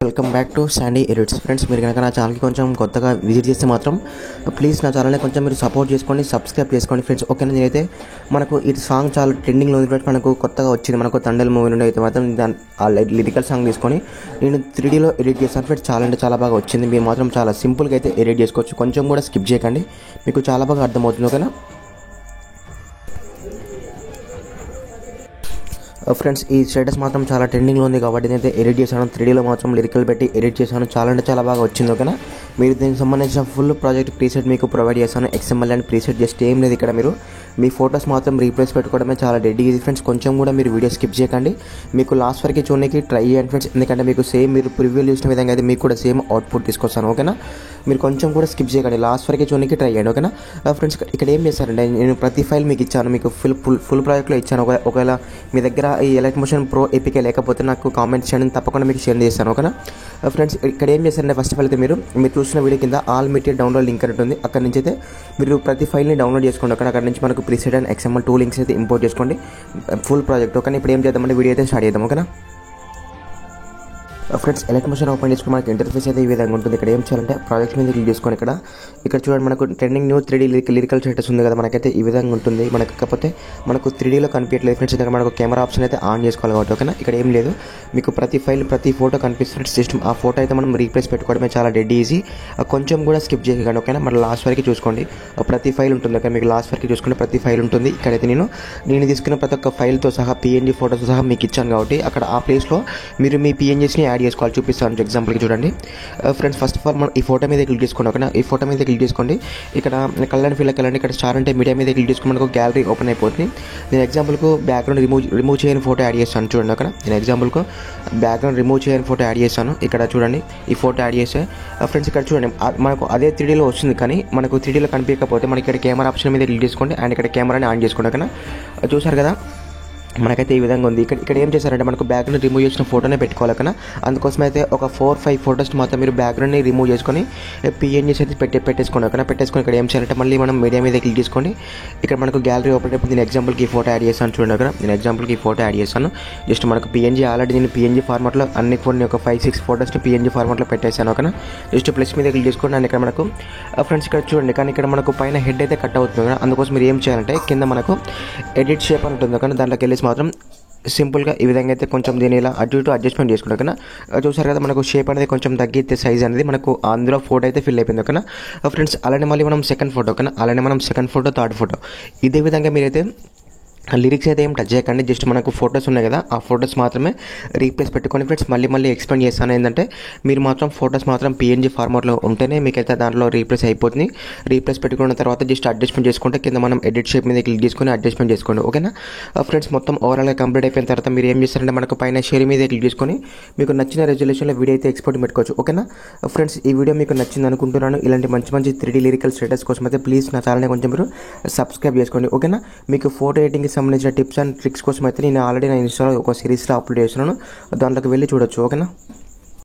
Welcome back to Sandy edits. Friends, మీరు కనుక నా ఛానల్కి కొంచెం కొత్తగా విజిట్ చేస్తే మాత్రం ప్లీజ్ నా ఛానల్ని కొంచెం మీరు సపోర్ట్ చేసుకోండి, సబ్స్క్రైబ్ చేసుకోండి ఫ్రెండ్స్. ఓకేనా, నేనైతే మనకు ఈ సాంగ్ చాలా ట్రెండింగ్లో ఉంది ఫ్రెండ్స్. మనకు కొత్తగా వచ్చింది, మనకు తండేల్ మూవీ నుండి అయితే మాత్రం ఆ లిరికల్ సాంగ్ తీసుకొని నేను 3Dలో ఎడిట్ చేస్తాను ఫ్రెండ్స్. చాలా అంటే చాలా బాగా వచ్చింది. మీరు మాత్రం చాలా సింపుల్గా అయితే ఎడిట్ చేసుకోవచ్చు, కొంచెం కూడా స్కిప్ చేయకండి, మీకు చాలా బాగా అర్థమవుతుంది. ఓకేనా ఫ్రెండ్స్, ఈ స్టేటస్ మాత్రం చాలా ట్రెండింగ్లో ఉంది కాబట్టి నేనైతే ఎడిట్ చేశాను. 3Dలో మాత్రం లిరికల్ పెట్టి ఎడిట్ చేశాను. చాలా అంటే చాలా బాగా వచ్చింది. ఓకేనా, మీరు దీనికి సంబంధించిన ఫుల్ ప్రాజెక్ట్ ప్రీసెట్ మీకు ప్రొవైడ్ చేస్తాను. XML అండ్ ప్రీసెట్ జస్ట్ ఏం లేదు ఇక్కడ. మీరు మీ ఫొటోస్ మాత్రం రీప్లేస్ పెట్టుకోవడమే చాలా డెడ్ ఈజీ ఫ్రెండ్స్. కొంచెం కూడా మీరు వీడియో స్కిప్ చేయకండి, మీకు లాస్ట్ వరకు చూడడానికి ట్రై చేయండి ఫ్రెండ్స్. ఎందుకంటే మీకు సేమ్ మీరు ప్రివ్యూలు చూసిన విధంగా అయితే మీకు కూడా సేమ్ అవుట్పుట్ తీసుకొస్తాను. ఓకేనా, మీరు కొంచెం కూడా స్కిప్ చేయకండి, లాస్ట్ వరకు చూడడానికి ట్రై చేయండి. ఓకేనా ఫ్రెండ్స్, ఇక్కడ ఏం చేస్తారంటే నేను ప్రతి ఫైల్ మీకు ఇచ్చాను, మీకు ఫుల్ ప్రాజెక్ట్లో ఇచ్చాను. ఒకవేళ మీ దగ్గర ఈ ఎలైట్ మోషన్ ప్రో APK లేకపోతే నాకు కామెంట్ చేయండి, తప్పకుండా మీకు షేర్ చేస్తాను. ఓకేనా ఫ్రెండ్స్, ఇక్కడ ఏం చేస్తారంటే ఫస్ట్ ఆఫ్ ఆల్ అయితే మీరు చూసిన వీడియో కింద ఆల్ మెటీరియల్ డౌన్లోడ్ లింక్ ఉంటుంది. అక్కడ నుంచి అయితే మీరు ప్రతి ఫైల్ని డౌన్లోడ్ చేసుకోండి. అక్కడ నుంచి మనకు ప్రీసెట్ అండ్ XML 2 లింక్స్ అయితే ఇంపోర్ట్ చేసుకోండి ఫుల్ ప్రాజెక్ట్. ఓకే, ఇప్పుడు ఏం చేద్దామంటే వీడియో అయితే స్టార్ట్ చేద్దాం. ఓకేనా ఫ్రెండ్స్, ఎలైట్ మోషన్ ఓపెన్ చేసుకుని మనకి ఇంటర్ఫేస్ అయితే ఈ విధంగా ఉంటుంది. ఇక్కడ ఏం చేయాలంటే ప్రాజెక్ట్ మీద క్లిక్ చేసుకొని ఇక్కడ చూడండి, మనకు trending new 3D lyrical status ఉంది కదా, మనకైతే ఈ విధంగా ఉంటుంది. మనకు కాకపోతే మనకు 3Dలో కనిపించట్లేదు ఫ్రెండ్స్, ఇక్కడ మనకు కెమెరా ఆప్షన్ అయితే ఆన్ చేసుకోవాలి కాబట్టి. ఓకేనా, ఇక్కడ ఏం లేదు, మీకు ప్రతి ఫైల్ ప్రతి ఫోటో కనిపిస్తుంది సిస్టమ్. ఆ ఫోటో అయితే మనం రీప్లేస్ పెట్టుకోవడమే చాలా డెడ్ ఈజీ, కొంచెం కూడా స్కిప్ చేయకండి. ఓకేనా, మన లాస్ట్ వరకు చూసుకోండి, ప్రతి ఫైల్ ఉంటుంది. ఓకే, మీకు లాస్ట్ వరకు చూసుకుంటే ప్రతి ఫైల్ ఉంటుంది. ఇక్కడైతే నేను తీసుకున్న ప్రతి ఒక్క ఫైల్తో సహా PNG ఫోటోతో సహా మీకు ఇచ్చాను కాబట్టి అక్కడ ఆ ప్లేస్లో మీరు మీ PNGస్ని యాడ్ చేసుకోవాలి. చూపిస్తాను ఎగ్జాంపుల్కి చూడండి ఫ్రెండ్స్. ఫస్ట్ ఆఫ్ ఆల్ మనం ఈ ఫోటో మీద క్లిక్ చేసుకోండి. ఓకేనా, ఈ ఫోటో మీద క్లిక్ చేసుకోండి. ఇక్కడ కలర్ అండ్ ఫీల్కి వెళ్ళండి. ఇక్కడ స్టార్ అంటే మీడియా మీద క్లిక్ చేసుకుని మనకు గ్యాలరీ ఓపెన్ అయిపోతుంది. నేను ఎగ్జాంపుల్కు బ్యాక్గ్రౌండ్ రిమూవ్ చేయని ఫోటో యాడ్ చేస్తాను. చూడండి, అక్కడ నేను ఎగ్జాంపుల్కు బ్యాక్గ్రౌండ్ రిమూవ్ చేయని ఫోటో యాడ్ చేస్తాను. ఇక్కడ చూడండి, ఈ ఫోటో యాడ్ చేస్తే ఫ్రెండ్స్ ఇక్కడ చూడండి మనకు అదే 3Dలో వస్తుంది. కానీ మనకు 3Dలో కనిపించకపోతే మనకి ఇక్కడ కెమెరా ఆప్షన్ మీద క్లిక్ చేసుకోండి అండ్ ఇక్కడ కెమెరాని ఆన్ చేసుకోండి. ఓకేనా, చూసారు కదా మనకైతే ఈ విధంగా ఉంది. ఇక్కడ ఏం చేశారంటే మనకు బ్యాక్గ్రౌండ్ రిమూవ్ చేసిన ఫోటోనే పెట్టుకోవాలి. కదా, అందుకోసం అయితే ఒక 4-5 ఫోటోస్ మాత్రం మీరు బ్యాక్గ్రౌండ్ని రిమూవ్ చేసుకొని PNGస్ అయితే పెట్టేసుకోండి. ఓకేనా, పెట్టేసుకొని ఇక్కడ ఏం చేయాలంటే మళ్ళీ మనం మీడియా మీద క్లిక్ చేసుకోండి. ఇక్కడ మనకు గ్యాలరీ ఓపెన్ అయిపోతుంది. నేను ఎగ్జాంపుల్కి ఈ ఫోటో యాడ్ చేస్తాను. చూడండి, అక్కడ నేను ఎగ్జాంపుల్కి ఈ ఫోటో యాడ్ చేస్తాను. జస్ట్ మనకు PNG ఆల్రెడీ నేను PNG ఫార్మాట్లో అన్ని కొన్ని ఒక 5-6 ఫోటోస్ని PNG ఫార్మాట్లో పెట్టేశాను. ఓకేనా, జస్ట్ ప్లస్ మీద క్లిక్ చేసుకోండి. అండ్ ఇక్కడ మనకు ఫ్రెండ్స్ ఇక్కడ చూడండి, కానీ ఇక్కడ మనకు పైన హెడ్ అయితే కట్ అవుతుంది. అందుకోసం మీరు ఏం చేయాలంటే కింద మనకు ఎడిట్ షేప్ అని ఉంటుంది. కానీ దాంట్లోకి వెళ్ళేసి మాత్రం సింపుల్గా ఈ విధంగా అయితే కొంచెం దీని ఇలా అటు ఇటు అడ్జస్ట్మెంట్ చేసుకుంటాం. ఓకేనా, చూసారు కదా మనకు షేప్ అనేది కొంచెం తగ్గితే సైజ్ అనేది మనకు అందులో ఫోటో అయితే ఫిల్ అయిపోయింది. ఓకేనా ఫ్రెండ్స్, అలానే మళ్ళీ మనం సెకండ్ ఫోటో, ఓకేనా, అలానే మనం సెకండ్ ఫోటో, థర్డ్ ఫోటో ఇదే విధంగా మీరైతే లిరిక్స్ అయితే ఏం టచ్ చేయకండి. జస్ట్ మనకు ఫొటోస్ ఉన్నాయి కదా, ఆ ఫొటోస్ మాత్రమే రీప్లేస్ పెట్టుకోండి ఫ్రెండ్స్. మళ్ళీ ఎక్స్ప్లెయిన్ చేస్తాను ఏంటంటే మీరు మాత్రం ఫొటోస్ మాత్రం PNG ఫార్మాట్లో ఉంటేనే మీకైతే దాంట్లో రీప్లేస్ అయిపోతుంది. రీప్లేస్ పెట్టుకున్న తర్వాత జస్ట్ అడ్జస్ట్మెంట్ చేసుకుంటే కింద మనం ఎడిట్ షేప్ మీద క్లిక్ చేసుకొని అడ్జస్ట్మెంట్ చేసుకోండి. ఓకేనా ఫ్రెండ్స్, మొత్తం ఓవరాల్గా కంప్లీట్ అయిపోయిన తర్వాత మీరు ఏం చేస్తారంటే మనకు పైన షేర్ మీద క్లిక్ చేసుకొని మీకు నచ్చిన రెజల్యూషన్లో వీడియో అయితే ఎక్స్పోర్ట్ పెట్టుకోవచ్చు. ఓకేనా ఫ్రెండ్స్, ఈ వీడియో మీకు నచ్చింది అనుకుంటున్నాను. ఇలాంటి మంచి 3D లిరికల్ స్టేటస్ కోసం అయితే ప్లీజ్ నా ఛానల్ని కొంచెం మీరు సబ్స్క్రైబ్ చేసుకోండి. ఓకేనా, మీకు ఫోటో ఎడిటింగ్కి సంబంధించిన టిప్స్ అండ్ ట్రిక్స్ కోసం అయితే నేను ఆల్రెడీ నా ఇన్స్టాలో ఒక సిరీస్లో అప్లోడ్ చేస్తున్నాను, దాంట్లోకి వెళ్ళి చూడొచ్చు. ఓకేనా.